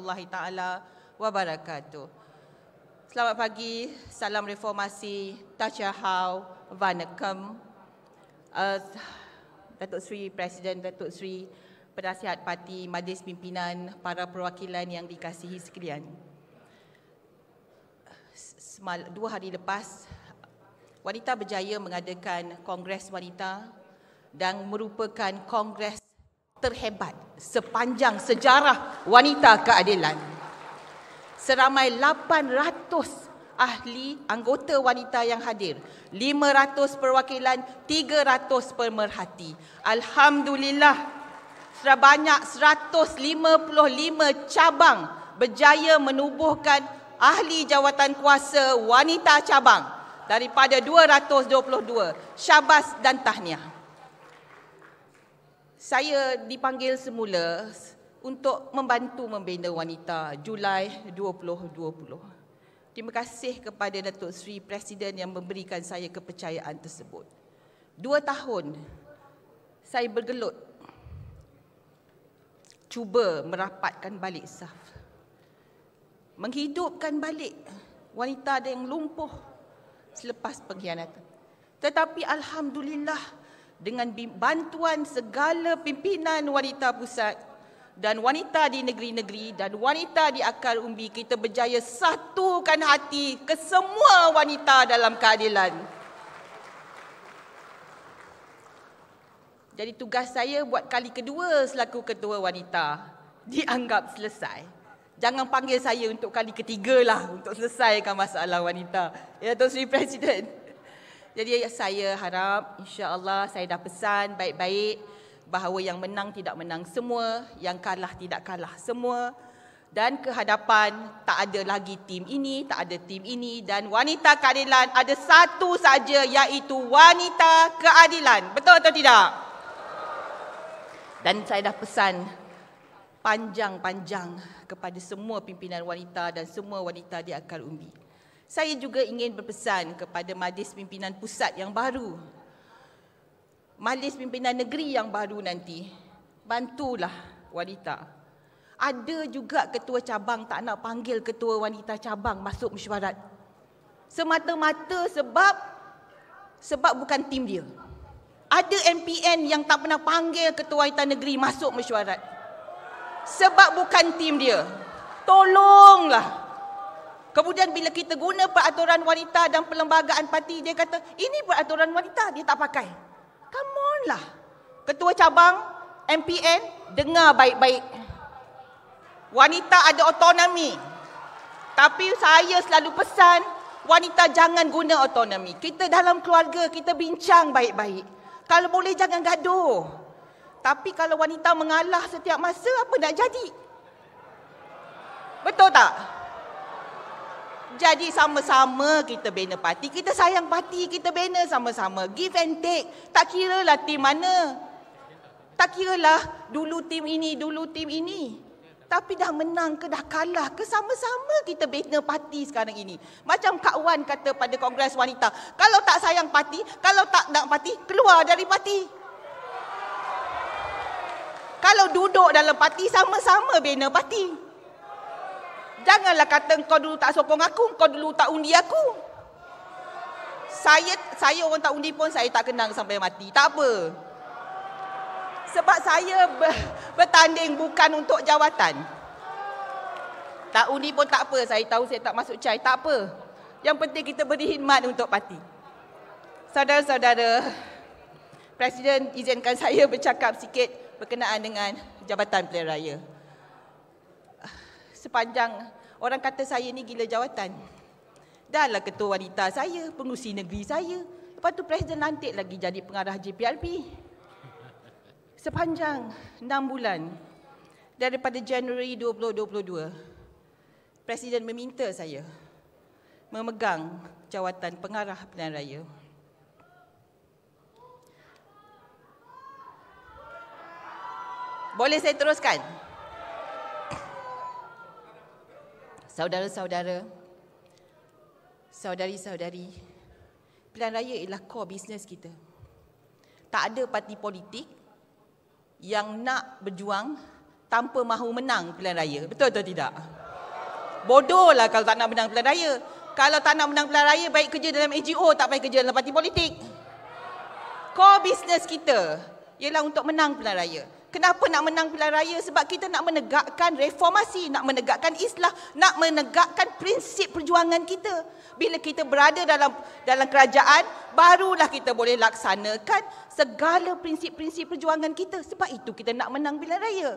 warahmatullahi taala wabarakatuh. Selamat pagi, salam reformasi, Tachahau, Vanakkam. Datuk Seri Presiden, Datuk Seri Penasihat Parti, Majlis Pimpinan, para perwakilan yang dikasihi sekalian. 2 hari lepas, wanita berjaya mengadakan Kongres Wanita dan merupakan kongres terhebat sepanjang sejarah wanita keadilan. Seramai 800 ahli anggota wanita yang hadir, 500 perwakilan, 300 pemerhati. Alhamdulillah, sebanyak 155 cabang berjaya menubuhkan ahli jawatan kuasa wanita cabang daripada 222. Syabas dan tahniah. Saya dipanggil semula untuk membantu membina wanita Julai 2020. Terima kasih kepada Datuk Seri Presiden yang memberikan saya kepercayaan tersebut. 2 tahun saya bergelut cuba merapatkan balik saf, menghidupkan balik wanita yang lumpuh selepas pengkhianatan. Tetapi alhamdulillah, dengan bantuan segala pimpinan wanita pusat dan wanita di negeri-negeri dan wanita di akar umbi, kita berjaya satukan hati ke semua wanita dalam keadilan. Jadi tugas saya buat kali kedua selaku ketua wanita dianggap selesai. Jangan panggil saya untuk kali ketiga lah untuk selesaikan masalah wanita. Ya, Datuk Seri Presiden. Jadi saya harap insya-Allah saya dah pesan baik-baik bahawa yang menang tidak menang semua, yang kalah tidak kalah semua, dan ke hadapan tak ada lagi tim ini, tak ada tim ini, dan wanita keadilan ada satu saja, iaitu wanita keadilan. Betul atau tidak? Dan saya dah pesan panjang-panjang kepada semua pimpinan wanita dan semua wanita di akar umbi. Saya juga ingin berpesan kepada Majlis Pimpinan Pusat yang baru, Majlis Pimpinan Negeri yang baru nanti, bantulah wanita. Ada juga ketua cabang tak nak panggil ketua wanita cabang masuk mesyuarat. Semata-mata sebab bukan tim dia. Ada MPN yang tak pernah panggil ketua wanita negeri masuk mesyuarat. Sebab bukan tim dia. Tolonglah. Kemudian bila kita guna peraturan wanita dan perlembagaan parti, dia kata, ini peraturan wanita, dia tak pakai. Come on lah. Ketua cabang, MPN, dengar baik-baik. Wanita ada autonomi. Tapi saya selalu pesan, wanita jangan guna autonomi. Kita dalam keluarga, kita bincang baik-baik. Kalau boleh jangan gaduh. Tapi kalau wanita mengalah setiap masa, apa nak jadi? Betul tak? Jadi sama-sama kita bina parti. Kita sayang parti, kita bina sama-sama. Give and take. Tak kiralah tim mana. Tak kiralah dulu tim ini, dulu tim ini. Tapi dah menang ke dah kalah ke, sama-sama kita bina parti sekarang ini. Macam Kak Wan kata pada Kongres Wanita, kalau tak sayang parti, kalau tak nak parti, keluar dari parti. Kalau duduk dalam parti, sama-sama bina parti. Janganlah kata kau dulu tak sokong aku, kau dulu tak undi aku. Saya orang tak undi pun saya tak kenang sampai mati. Tak apa. Sebab saya bertanding bukan untuk jawatan. Tak undi pun tak apa. Saya tahu saya tak masuk CHAI. Tak apa. Yang penting kita beri khidmat untuk parti. Saudara-saudara, Presiden izinkan saya bercakap sikit berkenaan dengan Jabatan Pilihan Raya. Sepanjang orang kata saya ni gila jawatan. Dahlah ketua wanita saya, pengurusi negeri saya. Lepas tu Presiden lantik lagi jadi pengarah JPLP. Sepanjang 6 bulan daripada Januari 2022, Presiden meminta saya memegang jawatan pengarah pilihan raya. Boleh saya teruskan? Saudara-saudara, saudari-saudari, pilihan raya ialah core bisnes kita. Tak ada parti politik yang nak berjuang tanpa mahu menang pilihan raya. Betul atau tidak? Bodohlah kalau tak nak menang pilihan raya. Kalau tak nak menang pilihan raya, baik kerja dalam NGO, tak payah kerja dalam parti politik. Core business kita ialah untuk menang pilihan raya. Kenapa nak menang pilihan raya? Sebab kita nak menegakkan reformasi, nak menegakkan islah, nak menegakkan prinsip perjuangan kita. Bila kita berada dalam kerajaan, barulah kita boleh laksanakan segala prinsip-prinsip perjuangan kita. Sebab itu kita nak menang pilihan raya.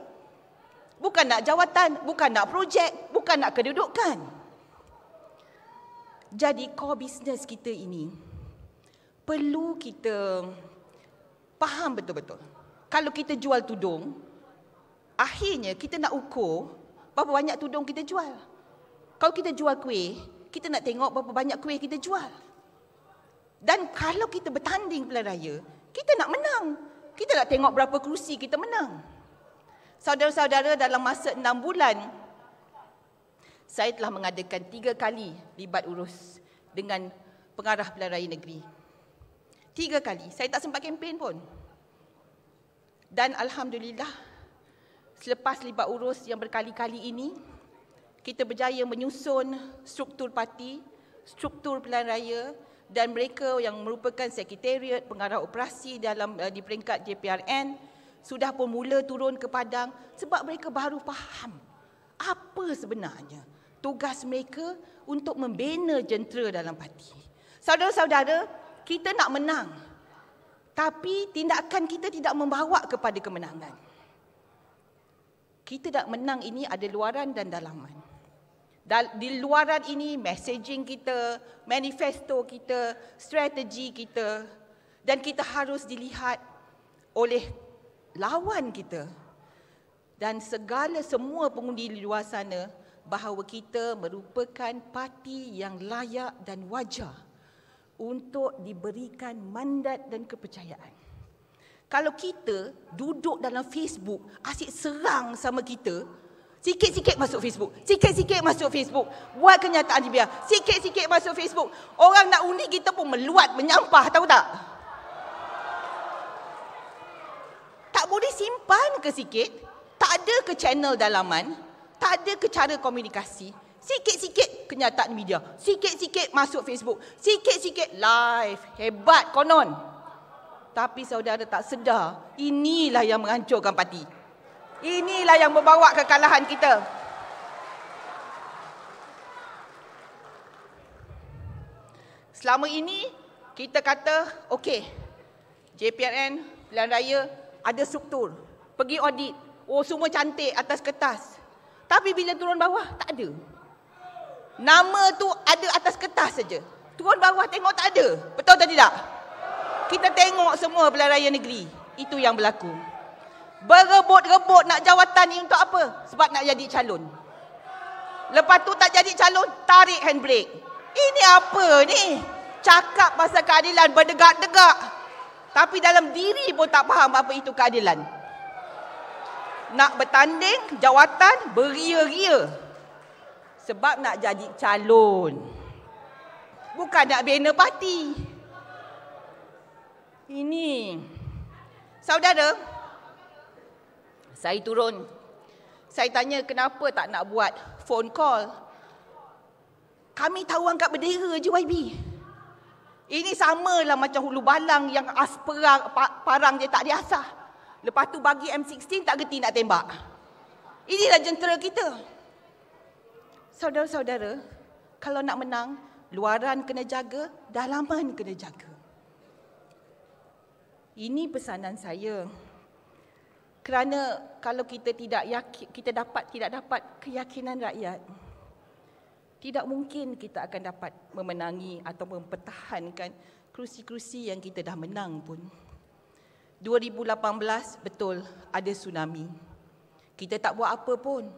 Bukan nak jawatan, bukan nak projek, bukan nak kedudukan. Jadi core business kita ini perlu kita faham betul-betul. Kalau kita jual tudung, akhirnya kita nak ukur berapa banyak tudung kita jual. Kalau kita jual kuih, kita nak tengok berapa banyak kuih kita jual. Dan kalau kita bertanding pilihan raya, kita nak menang. Kita nak tengok berapa kerusi kita menang. Saudara-saudara, dalam masa 6 bulan, saya telah mengadakan 3 kali libat urus dengan pengarah pilihan raya negeri. 3 kali. Saya tak sempat kempen pun. Dan Alhamdulillah, selepas libat urus yang berkali-kali ini, kita berjaya menyusun struktur parti, struktur pilihan raya, dan mereka yang merupakan sekretariat, pengarah operasi di peringkat JPRN, sudah pun mula turun ke padang sebab mereka baru faham apa sebenarnya tugas mereka untuk membina jentera dalam parti. Saudara-saudara, kita nak menang. Tapi tindakan kita tidak membawa kepada kemenangan. Kita nak menang ini ada luaran dan dalaman. Di luaran ini, messaging kita, manifesto kita, strategi kita. Dan kita harus dilihat oleh lawan kita. Dan semua pengundi di luar sana bahawa kita merupakan parti yang layak dan wajar untuk diberikan mandat dan kepercayaan. Kalau kita duduk dalam Facebook, asyik serang sama kita, sikit-sikit masuk Facebook, sikit-sikit masuk Facebook, buat kenyataan di biar, sikit-sikit masuk Facebook, orang nak undi kita pun meluat, menyampah, tahu tak? Tak boleh simpan ke sikit? Tak ada ke channel dalaman? Tak ada ke cara komunikasi? Sikit-sikit kenyataan media, sikit-sikit masuk Facebook, sikit-sikit live, hebat konon. Tapi saudara tak sedar, inilah yang menghancurkan parti. Inilah yang membawa kekalahan kita. Selama ini, kita kata, okey, JPRN, pilihan raya, ada struktur. Pergi audit, semua cantik atas kertas. Tapi bila turun bawah, tak ada. Nama tu ada atas kertas saja. Turun bawah tengok tak ada. Betul atau tidak? Kita tengok semua pilihan raya negeri. Itu yang berlaku. Berebut-rebut nak jawatan ni untuk apa? Sebab nak jadi calon. Lepas tu tak jadi calon, tarik handbrake. Ini apa ni? Cakap pasal keadilan berdegak-degak. Tapi dalam diri pun tak faham apa itu keadilan. Nak bertanding, jawatan, beria-ria. Sebab nak jadi calon. Bukan nak bina parti. Ini. Saudara, saya turun. Saya tanya kenapa tak nak buat phone call. Kami tahu angkat bendera je YB. Ini samalah macam hulu balang yang parang dia tak diasah. Lepas tu bagi M16 tak gerti nak tembak. Inilah jentera kita. Saudara-saudara, kalau nak menang, luaran kena jaga, dalaman kena jaga. Ini pesanan saya. Kerana kalau kita tidak dapat keyakinan rakyat, tidak mungkin kita akan dapat memenangi atau mempertahankan kerusi-kerusi yang kita dah menang pun. 2018 betul ada tsunami. Kita tak buat apa pun.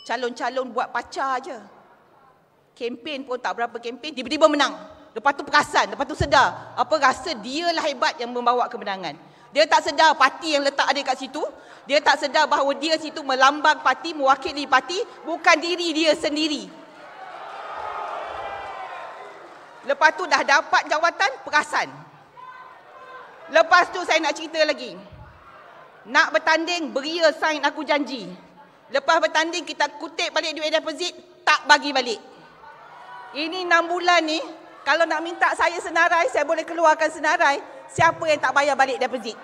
Calon-calon buat pacar je. Kempen pun tak berapa kempen, tiba-tiba menang. Lepas tu perasan, lepas tu sedar. Apa rasa dialah hebat yang membawa kemenangan. Dia tak sedar parti yang letak ada kat situ. Dia tak sedar bahawa dia situ melambang parti, mewakili parti, bukan diri dia sendiri. Lepas tu dah dapat jawatan, perasan. Lepas tu saya nak cerita lagi. Nak bertanding, beria sign aku janji. Lepas bertanding, kita kutip balik duit deposit, tak bagi balik. Ini 6 bulan ni, kalau nak minta saya senarai, saya boleh keluarkan senarai. Siapa yang tak bayar balik deposit?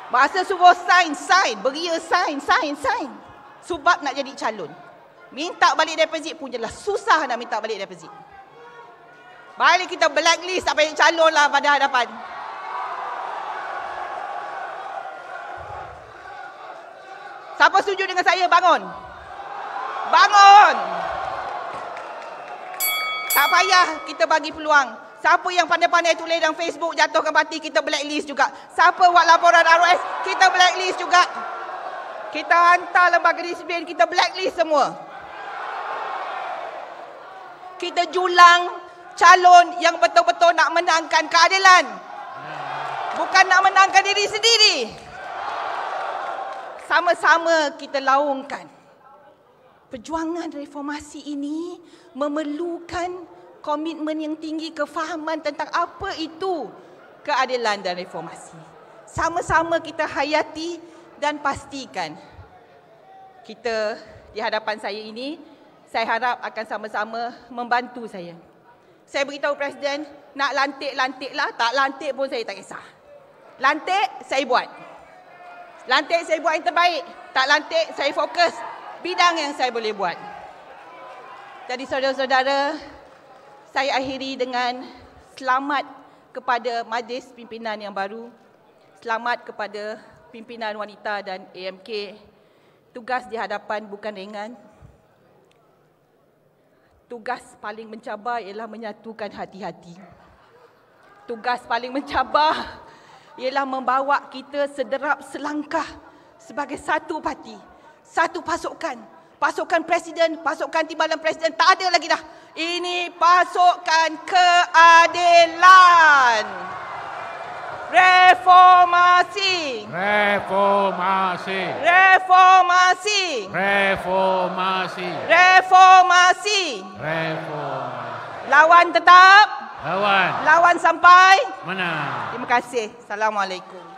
Masa suruh sign, beria sign. Sebab nak jadi calon. Minta balik deposit pun jelas susah nak minta balik deposit. Balik kita blacklist tak payah calon lah pada hadapan. Siapa setuju dengan saya? Bangun. Bangun. Tak payah kita bagi peluang. Siapa yang pandai-pandai tulis dalam Facebook jatuhkan parti, kita blacklist juga. Siapa buat laporan ROS, kita blacklist juga. Kita hantar lembaga disiplin, kita blacklist semua. Kita julang calon yang betul-betul nak menangkan keadilan. Bukan nak menangkan diri sendiri. Sama-sama kita laungkan. Perjuangan reformasi ini memerlukan komitmen yang tinggi, kefahaman tentang apa itu keadilan dan reformasi. Sama-sama kita hayati dan pastikan. Kita di hadapan saya ini, saya harap akan sama-sama membantu saya. Saya beritahu Presiden, nak lantik-lantiklah, tak lantik pun saya tak kisah. Lantik, saya buat. Lantik, saya buat yang terbaik. Tak lantik, saya fokus bidang yang saya boleh buat. Jadi saudara-saudara, saya akhiri dengan selamat kepada Majlis Pimpinan yang baru. Selamat kepada pimpinan wanita dan AMK. Tugas di hadapan bukan ringan. Tugas paling mencabar ialah menyatukan hati-hati. Tugas paling mencabar ialah membawa kita sederap selangkah sebagai satu parti, satu pasukan. Pasukan Presiden, pasukan Timbalan Presiden, tak ada lagi dah. Ini pasukan keadilan. Reformasi. Reformasi. Reformasi. Reformasi. Reformasi. Reformasi. Lawan tetap. Lawan. Lawan sampai Menang. Terima kasih. Assalamualaikum.